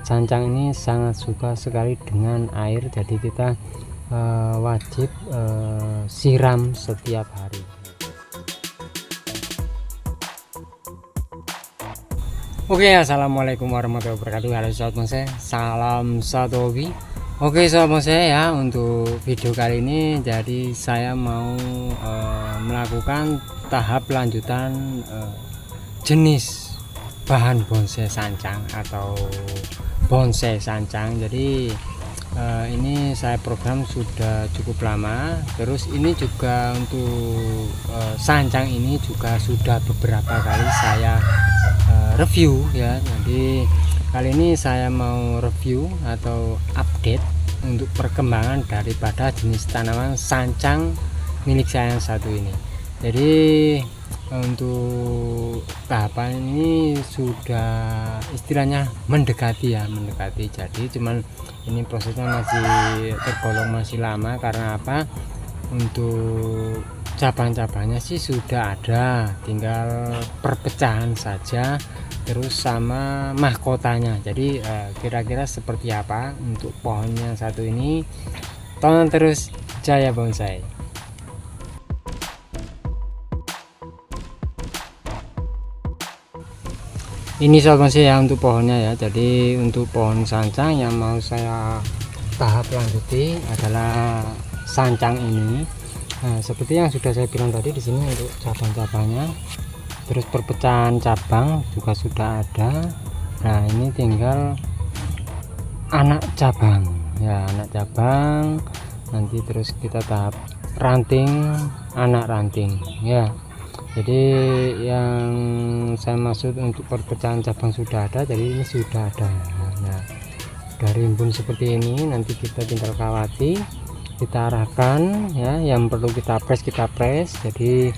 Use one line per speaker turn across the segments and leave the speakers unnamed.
Sancang ini sangat suka sekali dengan air, jadi kita wajib siram setiap hari. Oke, assalamualaikum warahmatullahi wabarakatuh. Halo sobat bonsai, salam satu hobi. Oke sobat bonsai ya, untuk video kali ini jadi saya mau melakukan tahap lanjutan jenis bahan bonsai sancang atau bonsai sancang. Jadi ini saya program sudah cukup lama. Terus ini juga untuk sancang ini juga sudah beberapa kali saya review ya. Jadi kali ini saya mau review atau update untuk perkembangan daripada jenis tanaman sancang milik saya yang satu ini. Jadi untuk tahapan ini sudah istilahnya mendekati ya, jadi cuman ini prosesnya masih tergolong masih lama. Karena apa? Untuk cabang-cabangnya sih sudah ada, tinggal perpecahan saja, terus sama mahkotanya. Jadi kira-kira seperti apa untuk pohonnya satu ini, tonton terus Jaya Bonsai. Ini sobat bonsai ya untuk pohonnya ya. Jadi untuk pohon sancang yang mau saya tahap lanjuti adalah sancang ini. Nah, seperti yang sudah saya bilang tadi, di sini untuk cabang-cabangnya, terus perpecahan cabang juga sudah ada. Nah, ini tinggal anak cabang ya, anak cabang. Nanti terus kita tahap ranting, anak ranting ya. Jadi yang saya maksud untuk perpecahan cabang sudah ada, jadi ini sudah ada. Nah, dari rimbun seperti ini nanti kita tinggal kawati, kita arahkan ya. Yang perlu kita press, jadi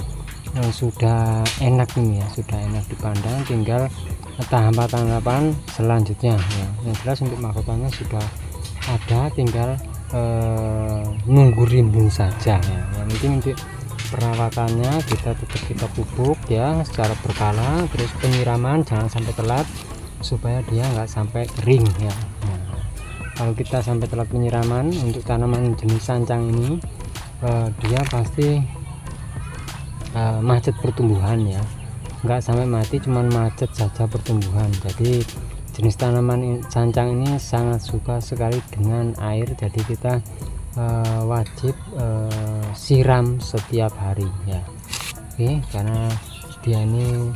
sudah enak ini ya, sudah enak dipandang. Tinggal tahapan selanjutnya ya. Yang jelas untuk mahkotanya sudah ada, tinggal nunggu rimbun saja ya. Yang penting untuk perawatannya kita pupuk ya secara berkala, terus penyiraman jangan sampai telat supaya dia nggak sampai kering ya. Nah, kalau kita sampai telat penyiraman untuk tanaman jenis sancang ini, dia pasti macet pertumbuhan ya, nggak sampai mati, cuman macet saja pertumbuhan. Jadi jenis tanaman sancang ini sangat suka sekali dengan air, jadi kita wajib siram setiap hari ya. Oke, karena dia ini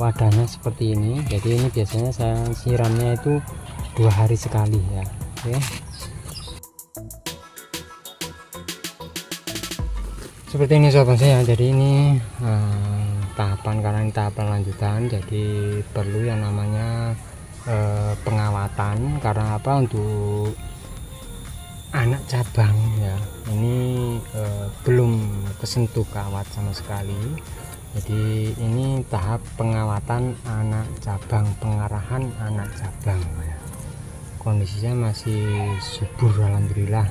wadahnya seperti ini, jadi ini biasanya saya siramnya itu 2 hari sekali ya. Oke, seperti ini sobat saya. Jadi ini tahapan, karena ini tahapan lanjutan, jadi perlu yang namanya pengawatan. Karena apa? Untuk anak cabang ya, ini belum kesentuh kawat sama sekali. Jadi ini tahap pengawatan anak cabang, pengarahan anak cabang ya. Kondisinya masih subur alhamdulillah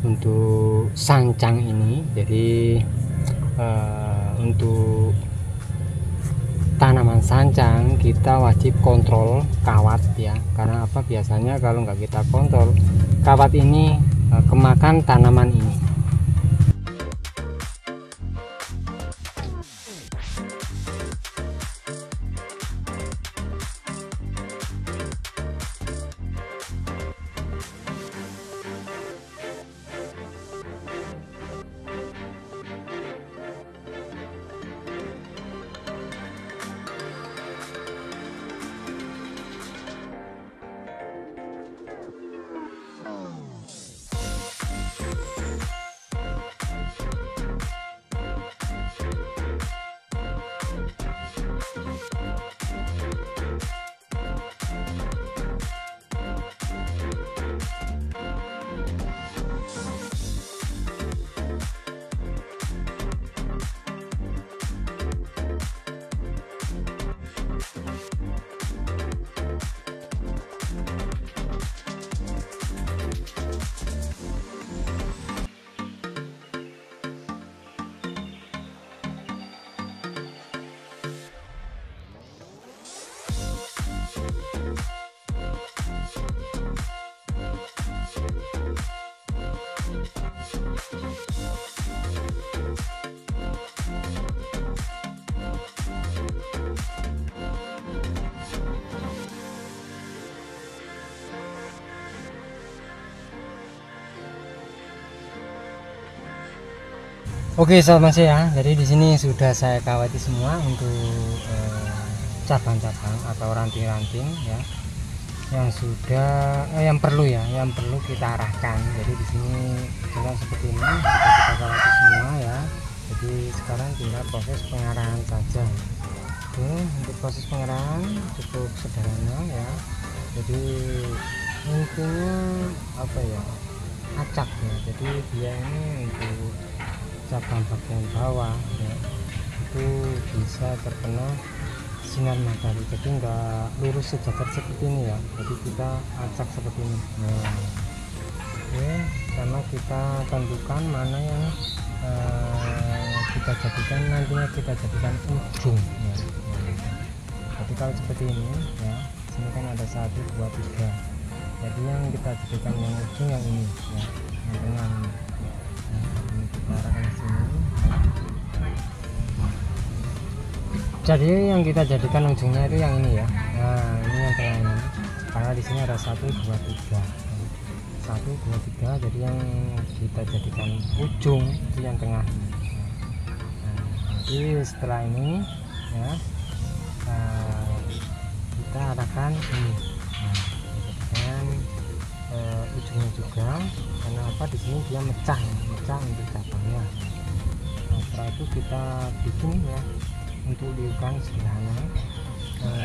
untuk sancang ini. Jadi untuk tanaman sancang kita wajib kontrol kawat ya. Karena apa? Biasanya kalau nggak kita kontrol kawat ini kemakan tanaman ini. Oke sobat Mas ya, jadi di sini sudah saya kawati semua untuk cabang-cabang atau ranting-ranting ya, yang sudah yang perlu kita arahkan. Jadi di sini jelas seperti ini sudah kita kawati semua ya. Jadi sekarang tinggal proses pengarahan saja. Oke, untuk proses pengarahan cukup sederhana ya. Jadi intinya apa ya, acak ya. Jadi dia ini untuk cabang bagian bawah ya, itu bisa terkena sinar matahari, jadi enggak lurus sejajar seperti ini ya. Jadi kita acak seperti ini. Nah, oke, karena kita tentukan mana yang kita jadikan nantinya kita jadikan ujung ya. Jadi kalau seperti ini ya, sini kan ada 1, 2, 3. Jadi yang kita jadikan yang ujung yang ini ya, yang tengah ini. Ini kita arahkan sini ya. Jadi yang kita jadikan ujungnya itu yang ini ya. Nah ini yang tengah ini, karena di sini ada 1, 2, 3. 1, 2, 3. Jadi yang kita jadikan ujung itu yang tengah. Nah, jadi setelah ini ya, kita arahkan ini. Nah, dengan ujungnya juga, karena apa, di sini dia mecah untuk cabangnya. Nah, setelah itu kita bikin ya untuk liukan sederhana,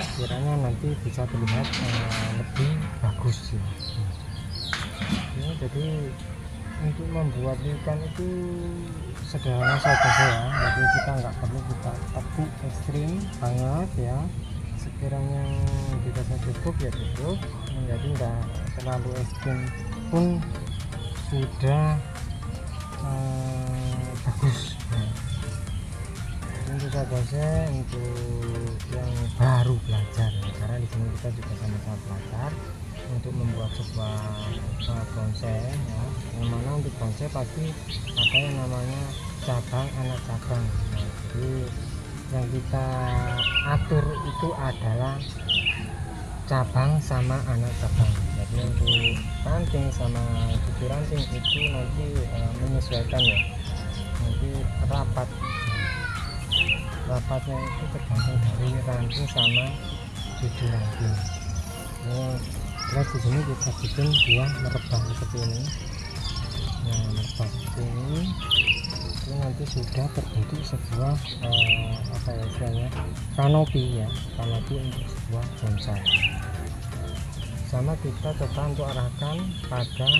sekiranya nanti bisa terlihat lebih bagus ya. Ya, jadi untuk membuat liukan itu sederhana saja ya. Jadi kita nggak perlu kita tekuk ekstrim banget ya. Sekiranya kita cukup ya cukup, menjadi nggak terlalu ekstrim pun sudah bagus ya. Tentu saja untuk yang baru belajar ya, karena di sini kita juga sama-sama belajar untuk membuat sebuah bonsai ya. Yang mana untuk bonsai pasti ada yang namanya cabang anak cabang. Nah, jadi yang kita atur itu adalah cabang sama anak cabang. Jadi untuk ranting sama cucu ranting itu nanti menyesuaikan ya, nanti rapatnya itu tergantung dari ranting sama cucu ranting. Nah, terus di sini kita bikin dia merebah seperti ini. Nah, merebah seperti ini itu nanti sudah terbentuk sebuah apa ya istilahnya, kanopi ya, kanopi untuk sebuah bonsai. Sama kita coba untuk arahkan pada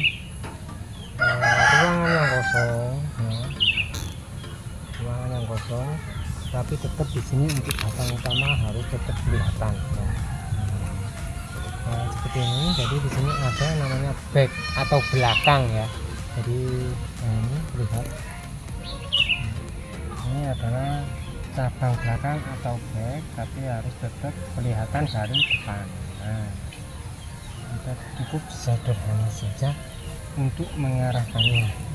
ruangan yang kosong ya, ruangan yang kosong, tapi tetap di sini untuk batang utama harus tetap kelihatan ya. Nah, seperti ini. Jadi di sini ada yang namanya back atau belakang ya. Jadi ini lihat, ini adalah cabang belakang atau back, tapi harus tetap kelihatan dari depan. Nah, kita cukup sederhana saja untuk mengarahkannya.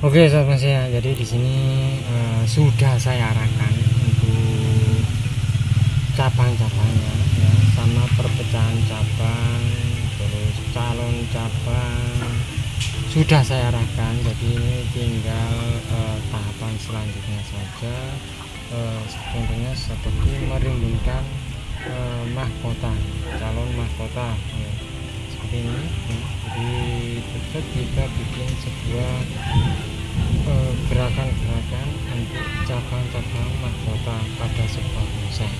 Oke sahabat saya, jadi di sini sudah saya arahkan untuk cabang-cabangnya ya, sama perpecahan cabang, terus calon cabang sudah saya arahkan. Jadi ini tinggal tahapan selanjutnya saja, contohnya seperti merimbunkan mahkota, calon mahkota ya. Seperti ini ya. Jadi tetap kita bikin sebuah gerakan-gerakan untuk cabang-cabang mahkota pada sebuah bonsai.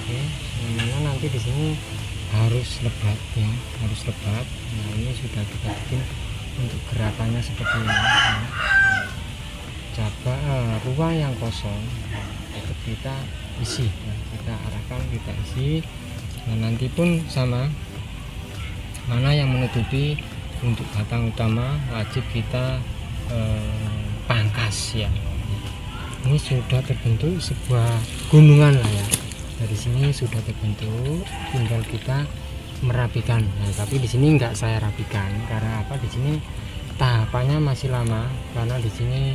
Oke, namanya nanti di sini harus lebat ya, harus lebat. Nah ini sudah kita bikin untuk gerakannya seperti ini ya. Ruang yang kosong tetap kita isi ya, kita arahkan, kita isi. Nah nanti pun sama, mana yang menutupi untuk batang utama wajib kita pangkas ya. Ini sudah terbentuk sebuah gunungan lah ya, dari sini sudah terbentuk, tinggal kita merapikan. Nah, tapi di sini enggak saya rapikan karena apa, di sini tahapannya masih lama, karena di sini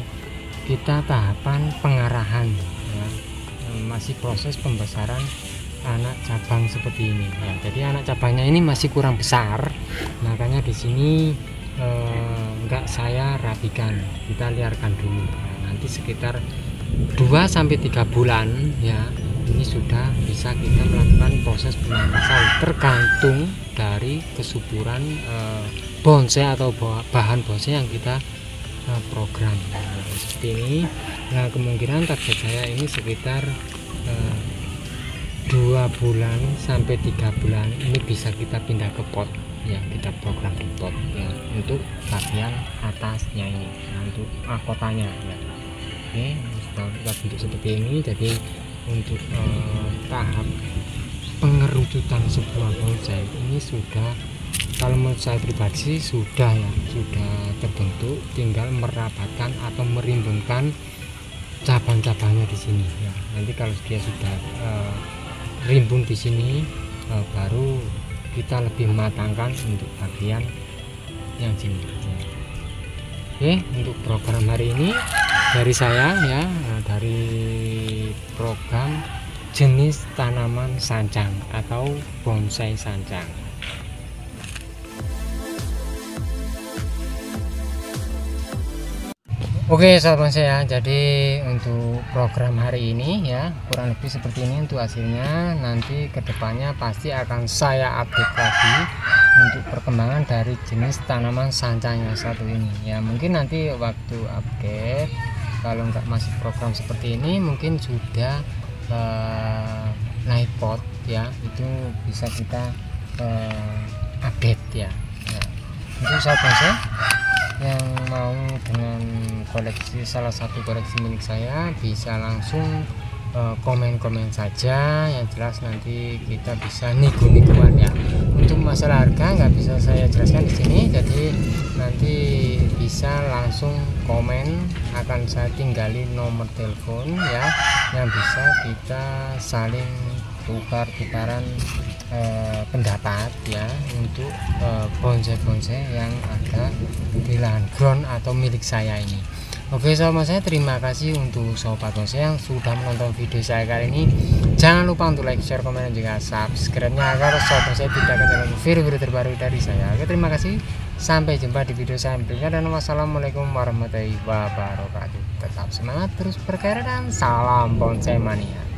kita tahapan pengarahan ya. Masih proses pembesaran anak cabang seperti ini ya. Jadi anak cabangnya ini masih kurang besar, makanya di sini enggak saya rapikan, kita liarkan dulu. Nah, nanti sekitar 2-3 bulan ya, ini sudah bisa kita melakukan proses pemangkasan, tergantung dari kesuburan bonsai atau bahan bonsai yang kita program. Nah, seperti ini. Nah kemungkinan target saya ini sekitar 2-3 bulan ini bisa kita pindah ke pot ya, kita program di pot ya, untuk bagian atasnya ini, nah, untuk mahkotanya ya. Oke, sudah kita bentuk seperti ini. Jadi untuk tahap pengerucutan sebuah bonsai ini sudah, kalau menurut saya pribadi sudah ya, sudah terbentuk, tinggal merapatkan atau merimbunkan cabang-cabangnya di sini ya. Nanti kalau dia sudah rimbun di sini, baru kita lebih mematangkan untuk bagian yang sini ya. Oke, untuk program hari ini dari saya ya, dari program jenis tanaman sancang atau bonsai sancang. Oke sahabat saya, jadi untuk program hari ini ya kurang lebih seperti ini untuk hasilnya. Nanti kedepannya pasti akan saya update lagi untuk perkembangan dari jenis tanaman sancang yang satu ini ya. Mungkin nanti waktu update, kalau nggak masih program seperti ini, mungkin sudah naik pot ya, itu bisa kita update ya. Nah, untuk sahabat saya yang mau dengan koleksi, salah satu koleksi milik saya, bisa langsung komen-komen saja, yang jelas nanti kita bisa nego-negoan ya. Untuk masalah harga nggak bisa saya jelaskan di sini, jadi nanti bisa langsung komen, akan saya tinggali nomor telepon ya, yang bisa kita saling tukar-tukaran pendapat ya, untuk bonsai-bonsai yang ada di lahan ground atau milik saya ini. Oke sahabat saya, terima kasih untuk sobat bonsai yang sudah menonton video saya kali ini. Jangan lupa untuk like, share, komen, dan juga subscribe-nya agar sobat bonsai tidak ketinggalan video-video terbaru dari saya. Oke, terima kasih, sampai jumpa di video saya berikutnya, dan wassalamualaikum warahmatullahi wabarakatuh. Tetap semangat, terus berkarya, dan salam bonsai mania.